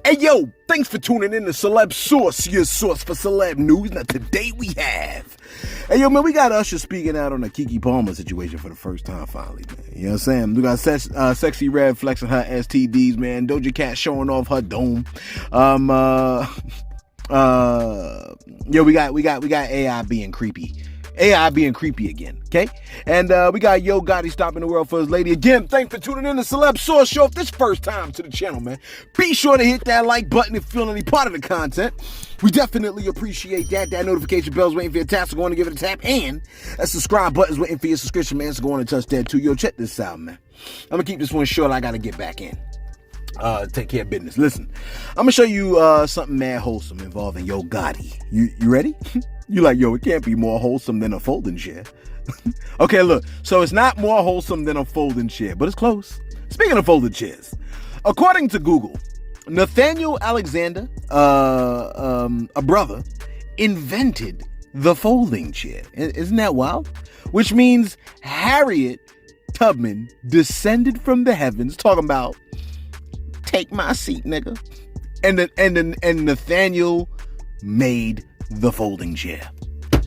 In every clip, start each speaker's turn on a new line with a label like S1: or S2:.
S1: Hey yo, thanks for tuning in to Celeb Source, your source for celeb news. Now today we have, hey yo man, we got Usher speaking out on the Keke Palmer situation for the first time finally, man. You know what I'm saying? We got Sexy Red flexing her STDs, man. Doja Cat showing off her dome. Yo, we got AI being creepy. AI being creepy again, okay? And we got Yo Gotti stopping the world for his lady. Again, thanks for tuning in to Celeb Source Show. If this first time to the channel, man, be sure to hit that like button if you feel any part of the content. We definitely appreciate that. That notification bell's waiting for your taps, so go on and give it a tap. And that subscribe button's waiting for your subscription, man, so go on and touch that too. Yo, check this out, man. I'm gonna keep this one short. I gotta get back in. Take care of business. Listen, I'm gonna show you something mad wholesome involving Yo Gotti. You ready? You like, yo, it can't be more wholesome than a folding chair. Okay, look, so it's not more wholesome than a folding chair, but it's close. Speaking of folding chairs, according to Google, Nathaniel Alexander, a brother, invented the folding chair. Isn't that wild? Which means Harriet Tubman descended from the heavens, talking about, take my seat, nigga. And Nathaniel made the folding chair. You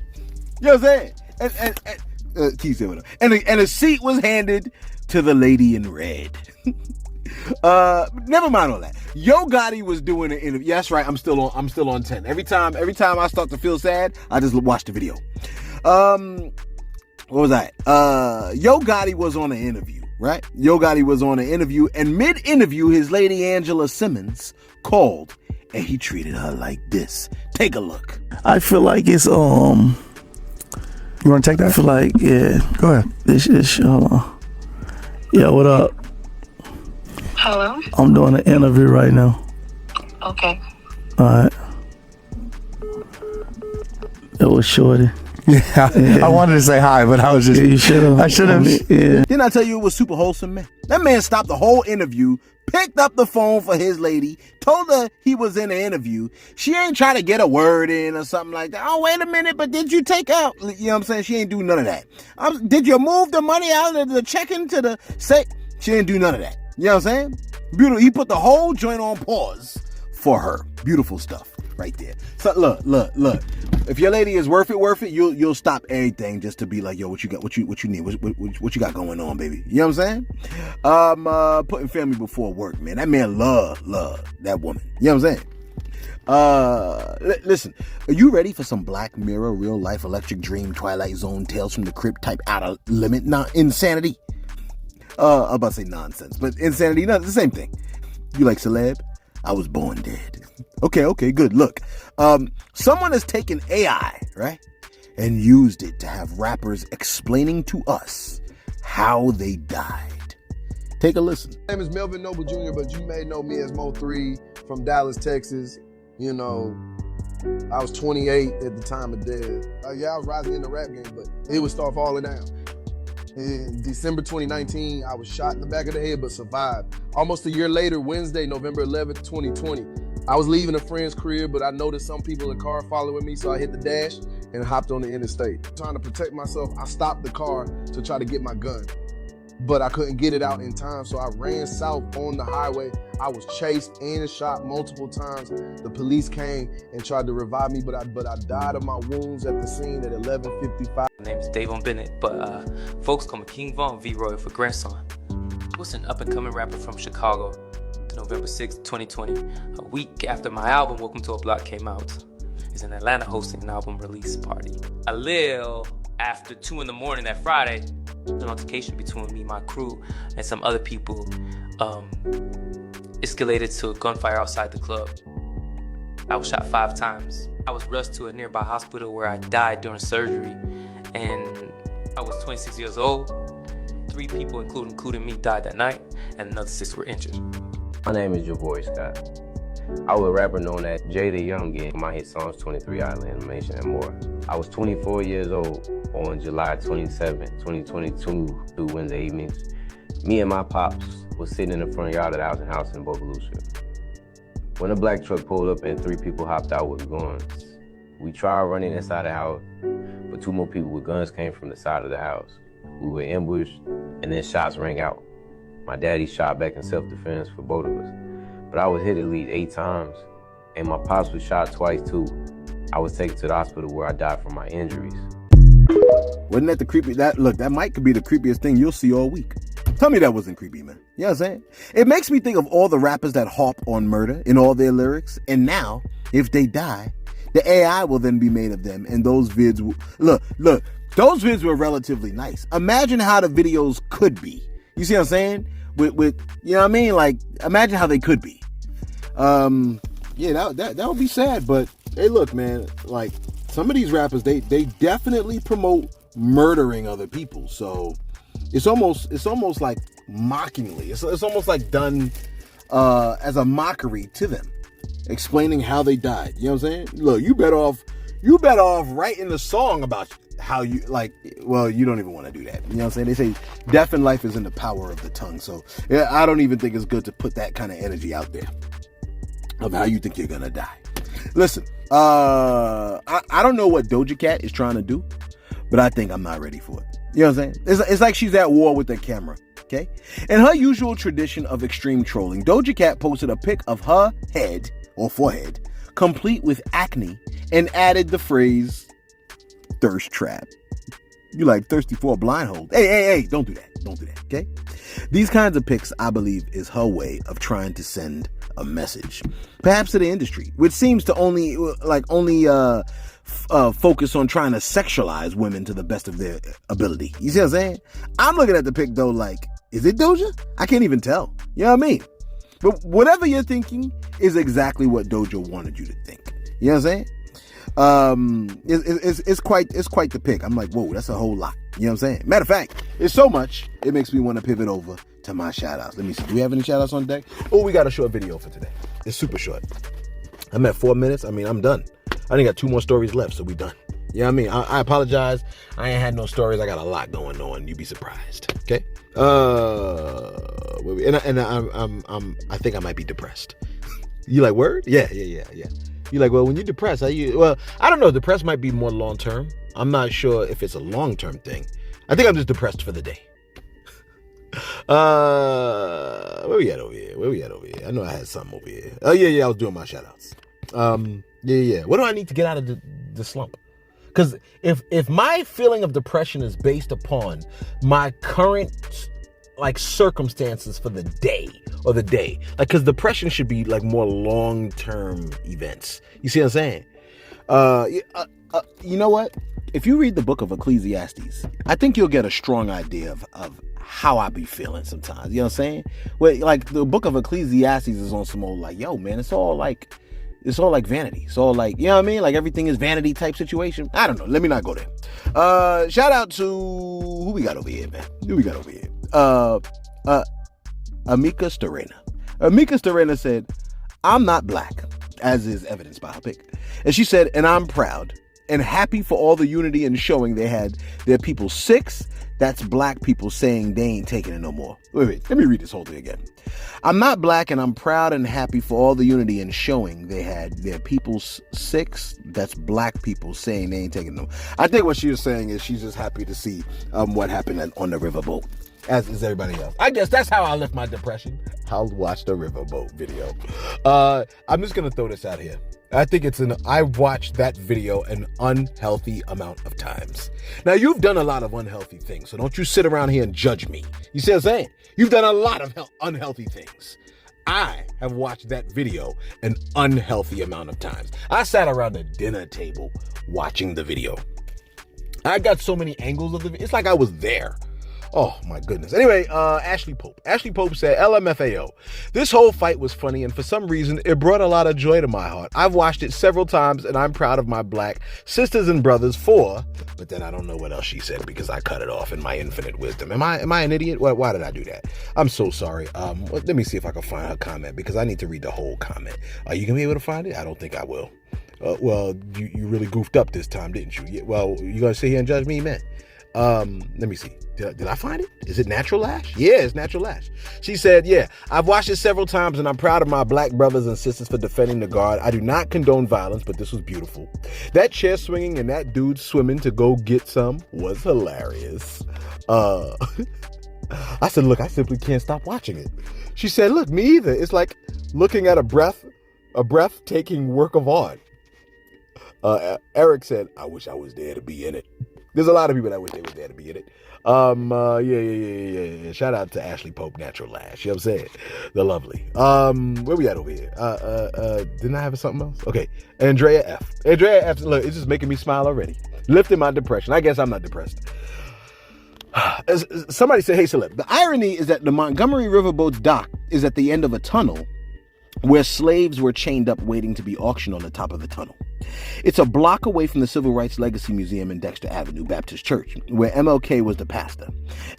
S1: know what I'm saying? And Keith said whatever. And a seat was handed to the lady in red. Never mind all that. Yo Gotti was doing an interview. Yeah, that's right. I'm still on 10. Every time I start to feel sad, I just watch the video. What was that? Yo Gotti was on an interview, right? Yo Gotti was on an interview, and mid-interview, his lady Angela Simmons called, and he treated her like this. Take a look.
S2: I feel like it's You want to take that? I feel like, yeah. Go ahead. This is hold on. Yeah, what up?
S3: Hello?
S2: I'm doing an interview right now.
S3: Okay.
S2: Alright. It was Shorty.
S4: Yeah, I wanted to say hi, but I was just.
S2: Yeah, you should have.
S4: I should have.
S2: Yeah.
S1: Didn't I tell you it was super wholesome, man? That man stopped the whole interview, picked up the phone for his lady, told her he was in an interview. She ain't trying to get a word in or something like that. Oh, wait a minute, but did you take out? You know what I'm saying? She ain't do none of that. Did you move the money out of the check-in to the safe? She didn't do none of that. You know what I'm saying? Beautiful. He put the whole joint on pause for her. Beautiful stuff right there. So look. If your lady is worth it, you'll stop everything just to be like, yo, what you got? What you need? What you got going on, baby? You know what I'm saying? Putting family before work, man. That man love that woman. You know what I'm saying? Listen, are you ready for some Black Mirror, real life, electric dream, Twilight Zone, Tales from the Crypt type out of limit insanity? I'm about to say nonsense, but insanity, no, it's the same thing. You like Celeb? I was born dead. Okay, good. Look, someone has taken AI, right, and used it to have rappers explaining to us how they died. Take a listen.
S5: My name is Melvin Noble Jr., but you may know me as Mo3 from Dallas, Texas. You know, I was 28 at the time of death. I was rising in the rap game, but it would start falling down. In December 2019, I was shot in the back of the head, but survived. Almost a year later, Wednesday, November 11th, 2020, I was leaving a friend's crib, but I noticed some people in the car following me, so I hit the dash and hopped on the interstate. Trying to protect myself, I stopped the car to try to get my gun, but I couldn't get it out in time, so I ran south on the highway. I was chased and shot multiple times. The police came and tried to revive me, but I died of my wounds at the scene at 11:55.
S6: My name is Davon Bennett, but folks call me King Von V-Roy for grandson. I was an up-and-coming rapper from Chicago. November 6th, 2020, a week after my album Welcome to a Block came out, is in Atlanta hosting an album release party. A little after 2 in the morning that Friday, an altercation between me and my crew and some other people escalated to a gunfire outside the club. I was shot 5 times. I was rushed to a nearby hospital where I died during surgery, and I was 26 years old. 3 people, including me, died that night, and another 6 were injured.
S7: My name is Javoy Scott. I was a rapper known as Jay the Youngin. My hit songs 23 Island Animation and more. I was 24 years old on July 27, 2022 through Wednesday evenings. Me and my pops was sitting in the front yard of the house in Bogalusa. When a black truck pulled up and 3 people hopped out with guns, we tried running inside the house, but 2 more people with guns came from the side of the house. We were ambushed, and then shots rang out. My daddy shot back in self-defense for both of us. but I was hit at least 8 times, and my pops was shot twice too. I was taken to the hospital where I died from my injuries.
S1: Wasn't that the creepy? That might be the creepiest thing you'll see all week. Tell me that wasn't creepy, man. You know what I'm saying? It makes me think of all the rappers that harp on murder in all their lyrics, and now, if they die, the AI will then be made of them, and those vids will... Look, those vids were relatively nice. Imagine how the videos could be. You see what I'm saying? With you know what I mean? Like, imagine how they could be. Yeah, that would be sad, but hey, look, man, like, some of these rappers, they definitely promote murdering other people, so it's almost like mockingly. It's almost like done as a mockery to them, explaining how they died. You know what I'm saying? Look, you better off writing a song about how you, like, well, you don't even want to do that. You know what I'm saying? They say death and life is in the power of the tongue. So yeah, I don't even think it's good to put that kind of energy out there of how you think you're gonna die. Listen, I don't know what Doja Cat is trying to do, but I think I'm not ready for it. You know what I'm saying? It's like she's at war with the camera, okay? In her usual tradition of extreme trolling, Doja Cat posted a pic of her head, or forehead, complete with acne, and added the phrase, thirst trap. You like thirsty for a blind hole. Hey, don't do that. Don't do that, okay? These kinds of pics, I believe, is her way of trying to send a message, perhaps to the industry, which seems to only focus on trying to sexualize women to the best of their ability. You see what I'm saying? I'm looking at the pic though, like, is it Doja? I can't even tell. You know what I mean? But whatever you're thinking is exactly what Doja wanted you to think. You know what I'm saying? It's quite the pic. I'm like, whoa, that's a whole lot. You know what I'm saying? Matter of fact, it's so much, it makes me want to pivot over to my shout outs. Let me see. Do we have any shout outs on deck? Oh, we got a short video for today. It's super short. I'm at 4 minutes. I mean, I'm done. I only got 2 more stories left, so we done. You know what I mean? I apologize. I ain't had no stories. I got a lot going on. You'd be surprised. Okay? I think I might be depressed. You like word? Yeah. You like, well, when you're depressed, well, I don't know. Depressed might be more long term. I'm not sure if it's a long term thing. I think I'm just depressed for the day. Where we at over here? I know I had something over here. Oh yeah, I was doing my shout outs. Yeah. What do I need to get out of the slump? Because if my feeling of depression is based upon my current like circumstances for the day, like, because depression should be like more long-term events. You see what I'm saying? You know what? If you read the book of Ecclesiastes, I think you'll get a strong idea of how I be feeling sometimes. You know what I'm saying? Well, like, the book of Ecclesiastes is on some old, like, yo, man, it's all like vanity. It's all like, you know what I mean? Like, everything is vanity type situation. I don't know. Let me not go there. Shout out to who we got over here, man. Amika Storena. Amika Storena said, I'm not black, as is evidenced by her pic. And she said, and I'm proud and happy for all the unity and showing they had their people 6. That's black people saying they ain't taking it no more. Wait, let me read this whole thing again. I'm not black and I'm proud and happy for all the unity and showing they had their people 6. That's black people saying they ain't taking it no more. I think what she was saying is she's just happy to see what happened on the riverboat, as is everybody else. I guess that's how I lift my depression. I'll watch the riverboat video. I'm just going to throw this out here. I think I've watched that video an unhealthy amount of times. Now, you've done a lot of unhealthy things, so don't you sit around here and judge me. You see what I'm saying? You've done a lot of unhealthy things. I have watched that video an unhealthy amount of times. I sat around the dinner table watching the video. I got so many angles of the video. It's like I was there. Oh my goodness. Anyway, Ashley Pope. Ashley Pope said, LMFAO. This whole fight was funny, and for some reason, it brought a lot of joy to my heart. I've watched it several times, and I'm proud of my black sisters and brothers but then I don't know what else she said because I cut it off in my infinite wisdom. Am I an idiot? Why did I do that? I'm so sorry. Let me see if I can find her comment because I need to read the whole comment. Are you gonna be able to find it? I don't think I will. Well, you really goofed up this time, didn't you? Yeah, well, you gonna sit here and judge me, man? Let me see. Did I find it? Is it Natural Lash? Yeah, it's Natural Lash. She said, yeah, I've watched it several times and I'm proud of my black brothers and sisters for defending the guard. I do not condone violence, but this was beautiful. That chair swinging and that dude swimming to go get some was hilarious. I said, look, I simply can't stop watching it. She said, look, me either. It's like looking at a breathtaking work of art. Eric said, I wish I was there to be in it. There's a lot of people that wish they were there to be in it. Yeah. Shout out to Ashley Pope, Natural Lash. You know what I'm saying? The lovely. Where we at over here? Didn't I have something else? Okay. Andrea F. Look, it's just making me smile already. Lifting my depression. I guess I'm not depressed. Somebody said, hey, Celeb, the irony is that the Montgomery Riverboat's dock is at the end of a tunnel where slaves were chained up waiting to be auctioned on the top of the tunnel. It's a block away from the Civil Rights Legacy Museum in Dexter Avenue Baptist Church, where MLK was the pastor,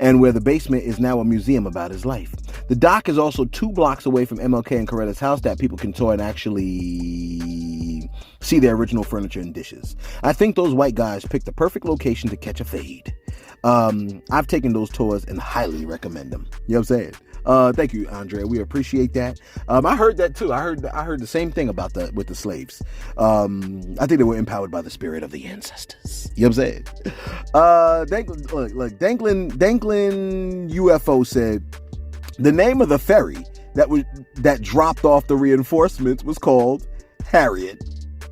S1: and where the basement is now a museum about his life. The dock is also 2 blocks away from MLK and Coretta's house that people can tour and actually see their original furniture and dishes. I think those white guys picked the perfect location to catch a fade. I've taken those tours and highly recommend them. You know what I'm saying? Thank you, Andrea. We appreciate that. I heard that too. I heard the same thing about with the slaves. I think they were empowered by the spirit of the ancestors. You know what I'm saying? Danklin UFO said the name of the ferry that dropped off the reinforcements was called Harriet.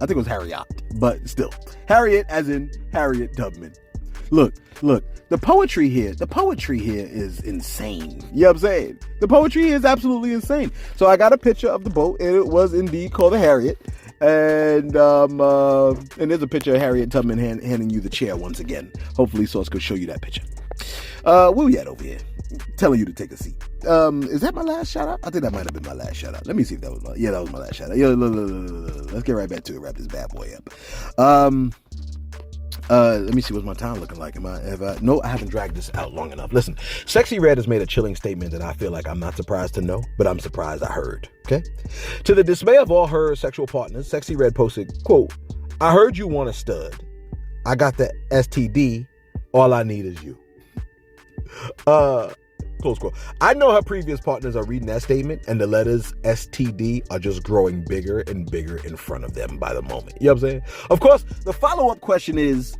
S1: I think it was Harriet, but still. Harriet as in Harriet Tubman. Look, the poetry here is insane. You know what I'm saying? The poetry is absolutely insane. So I got a picture of the boat, and it was indeed called the Harriet. And there's a picture of Harriet Tubman handing you the chair once again. Hopefully Source could show you that picture. Where we at over here? Telling you to take a seat. Is that my last shout out? I think that might have been my last shout out. Let me see if that was that was my last shout out. Let's get right back to it. Wrap this bad boy up. Let me see what's my time looking like. No, I haven't dragged this out long enough. Listen, Sexy Red has made a chilling statement that I feel like I'm not surprised to know, but I'm surprised I heard. Okay? To the dismay of all her sexual partners, Sexy Red posted, quote, I heard you want a stud. I got the STD. All I need is you. Close quote. I know her previous partners are reading that statement, and the letters STD are just growing bigger and bigger in front of them by the moment. You know what I'm saying? Of course, the follow-up question is,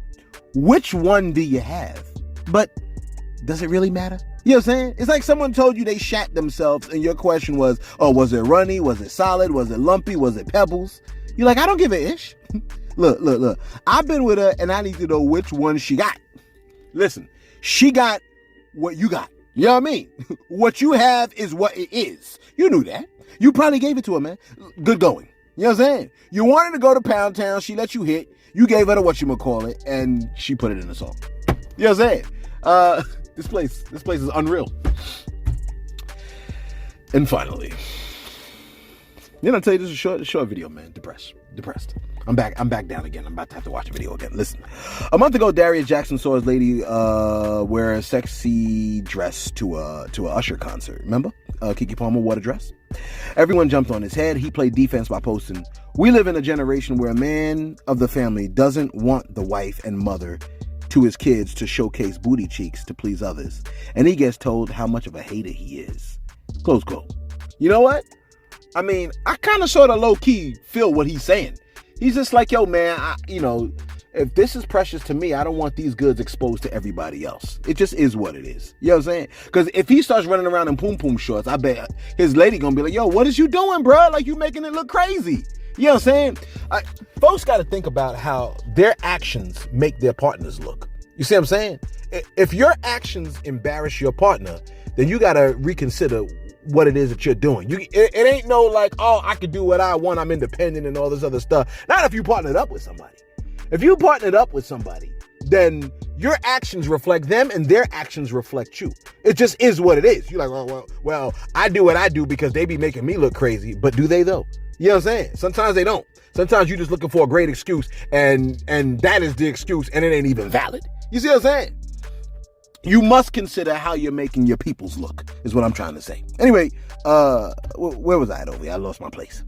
S1: which one do you have? But does it really matter? You know what I'm saying? It's like someone told you they shat themselves, and your question was, oh, was it runny? Was it solid? Was it lumpy? Was it pebbles? You're like, I don't give a ish. Look. I've been with her, and I need to know which one she got. Listen, she got what you got. You know what I mean? What you have is what it is. You knew that. You probably gave it to her, man. Good going. You know what I'm saying? You wanted to go to Pound Town. She let you hit. You gave her the whatchamacallit, and she put it in a song. You know what I'm saying? This place is unreal. And finally, you know, I tell you, this is a short video, man. Depressed. I'm back down again. I'm about to have to watch the video again. Listen, a month ago, Darius Jackson saw his lady wear a sexy dress to a Usher concert. Remember? Keke Palmer wore a dress. Everyone jumped on his head. He played defense by posting, we live in a generation where a man of the family doesn't want the wife and mother to his kids to showcase booty cheeks to please others. And he gets told how much of a hater he is. Close quote. You know what? I mean, I kind of sort of low-key feel what he's saying. He's just like, yo, man, if this is precious to me, I don't want these goods exposed to everybody else. It just is what it is. You know what I'm saying? Because if he starts running around in poom-poom shorts, I bet his lady gonna be like, yo, what is you doing, bro? Like, you making it look crazy. You know what I'm saying? Folks got to think about how their actions make their partners look. You see what I'm saying? If your actions embarrass your partner, then you got to reconsider what it is that you're doing. It ain't no like, oh, I can do what I want, I'm independent and all this other stuff. Not if you partnered up with somebody. If you partnered up with somebody, then your actions reflect them and their actions reflect you. It just is what it is. You're like, well, I do what I do because they be making me look crazy. But do they though? You know what I'm saying? Sometimes they don't. Sometimes you're just looking for a great excuse and that is the excuse and it ain't even valid. You see what I'm saying? You must consider how you're making your peoples look, is what I'm trying to say. Anyway, where was I at over here? I lost my place.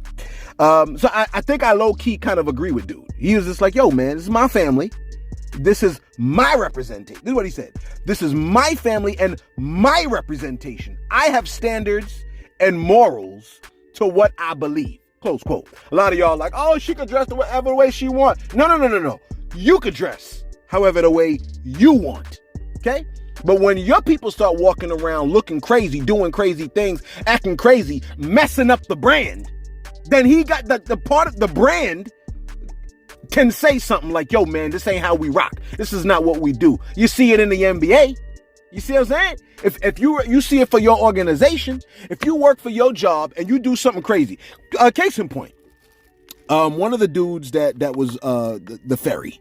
S1: So I think I low-key kind of agree with dude. He was just like, yo, man, this is my family. This is my representation. This is what he said. This is my family and my representation. I have standards and morals to what I believe. Close quote. A lot of y'all like, oh, she could dress whatever way she wants. No. You could dress however the way you want. Okay? But when your people start walking around looking crazy, doing crazy things, acting crazy, messing up the brand, then he got the part of the brand can say something like, yo, man, this ain't how we rock. This is not what we do. You see it in the NBA. You see what I'm saying? If you see it for your organization, if you work for your job and you do something crazy, case in point, one of the dudes that was the ferry,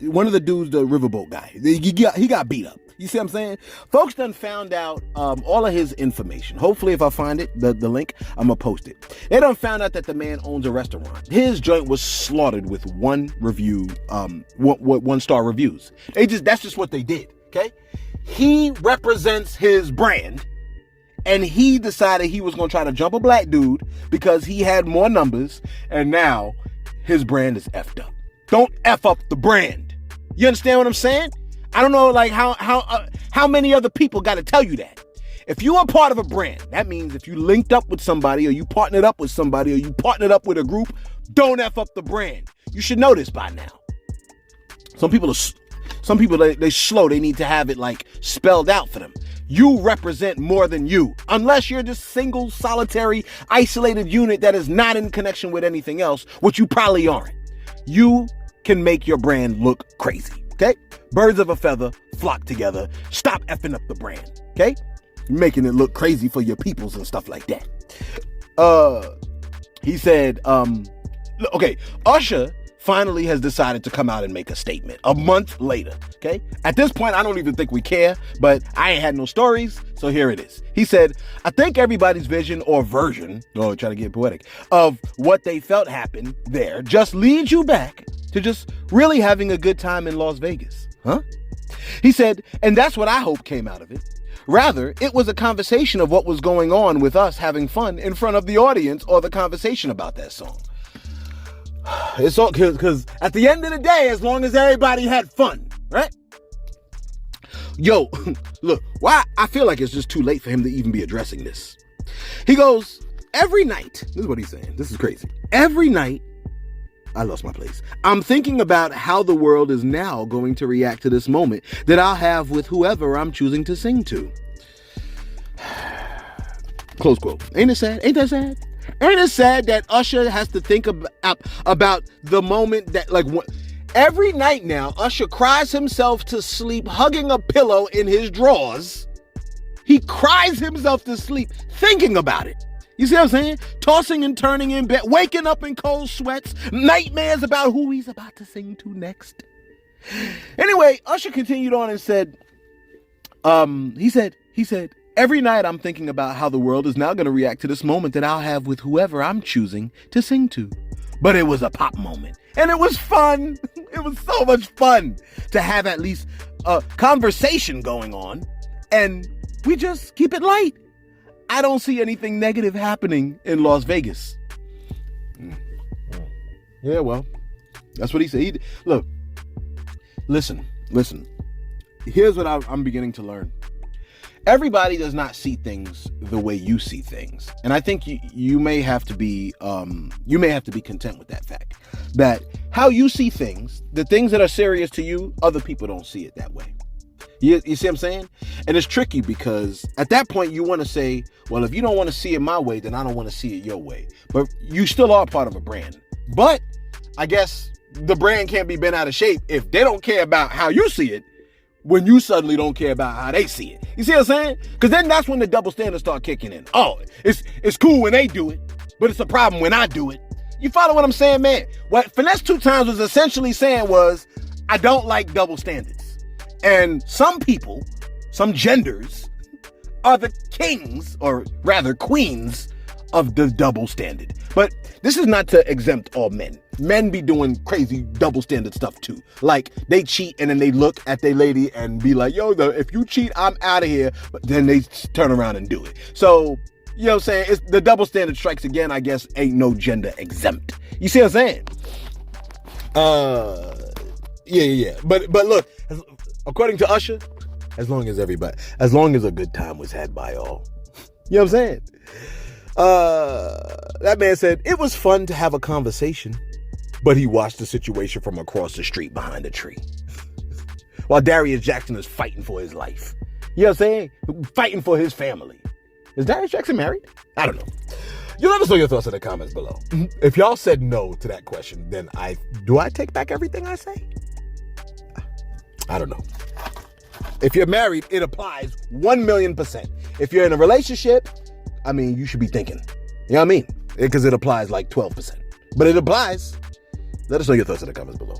S1: one of the dudes, the riverboat guy, he got beat up. You see what I'm saying? Folks done found out all of his information. Hopefully, if I find it, the link, I'm gonna post it. They done found out that the man owns a restaurant. His joint was slaughtered with one review, one star reviews. That's just what they did. Okay, he represents his brand, and he decided he was gonna try to jump a black dude because he had more numbers, and now his brand is effed up. Don't F up the brand. You understand what I'm saying? I don't know, like how many other people got to tell you that. If you are part of a brand, that means if you linked up with somebody, or you partnered up with somebody, or you partnered up with a group, don't F up the brand. You should know this by now. Some people they slow. They need to have it like spelled out for them. You represent more than you, unless you're just single, solitary, isolated unit that is not in connection with anything else, which you probably aren't. You can make your brand look crazy. Okay? Birds of a feather flock together. Stop effing up the brand. Okay? Making it look crazy for your peoples and stuff like that. He said, okay, Usher finally has decided to come out and make a statement a month later. Okay? At this point, I don't even think we care, but I ain't had no stories, so here it is. He said, I think everybody's vision or version, trying to get poetic, of what they felt happened there just leads you back to just really having a good time in Las Vegas. Huh? He said, and that's what I hope came out of it. Rather, it was a conversation of what was going on with us having fun in front of the audience, or the conversation about that song. It's all because at the end of the day, as long as everybody had fun, right? Yo, look, why I feel like it's just too late for him to even be addressing this. He goes, every night, this is what he's saying. This is crazy. Every night, I lost my place. I'm thinking about how the world is now going to react to this moment that I'll have with whoever I'm choosing to sing to. Close quote. Ain't it sad? Ain't that sad? Ain't it sad that Usher has to think about the moment that, like, every night now, Usher cries himself to sleep hugging a pillow in his drawers. He cries himself to sleep thinking about it. You see what I'm saying? Tossing and turning in bed, waking up in cold sweats, nightmares about who he's about to sing to next. Anyway, Usher continued on and said, he said, every night I'm thinking about how the world is now going to react to this moment that I'll have with whoever I'm choosing to sing to. But it was a pop moment, and it was fun. It was so much fun to have at least a conversation going on, and we just keep it light. I don't see anything negative happening in Las Vegas. Yeah, well, that's what he said. Look, listen. Here's what I'm beginning to learn. Everybody does not see things the way you see things, and I think you may have to be content with that fact. That how you see things, the things that are serious to you, other people don't see it that way. You see what I'm saying? And it's tricky because at that point you want to say, well, if you don't want to see it my way, then I don't want to see it your way. But you still are part of a brand. But I guess the brand can't be bent out of shape if they don't care about how you see it when you suddenly don't care about how they see it. You see what I'm saying? Because then that's when the double standards start kicking in. Oh, it's cool when they do it, but it's a problem when I do it. You follow what I'm saying, man? What Finesse 2 Times was essentially saying was, I don't like double standards. And some people, some genders, are the kings, or rather queens, of the double standard. But this is not to exempt all men. Men be doing crazy double standard stuff too. Like, they cheat and then they look at their lady and be like, yo, if you cheat, I'm out of here. But then they turn around and do it. So, you know what I'm saying? It's, the double standard strikes again, I guess, ain't no gender exempt. You see what I'm saying? Yeah. But look, according to Usher, as long as a good time was had by all. You know what I'm saying? That man said, it was fun to have a conversation, but he watched the situation from across the street behind a tree. While Darius Jackson is fighting for his life. You know what I'm saying? Fighting for his family. Is Darius Jackson married? I don't know. You let us know your thoughts in the comments below. If y'all said no to that question, then do I take back everything I say? I don't know. If you're married, it applies 1,000,000%. If you're in a relationship, I mean, you should be thinking. You know what I mean? Because it applies like 12%. But it applies. Let us know your thoughts in the comments below.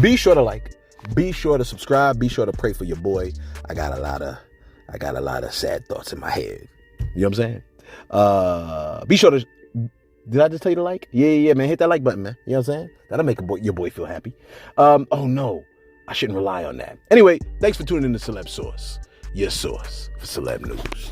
S1: Be sure to like. Be sure to subscribe. Be sure to pray for your boy. I got a lot of sad thoughts in my head. You know what I'm saying? Be sure to. Did I just tell you to like? Yeah, man. Hit that like button, man. You know what I'm saying? That'll make your boy feel happy. Oh no, I shouldn't rely on that. Anyway, thanks for tuning in to Celeb Source, your source for celeb news.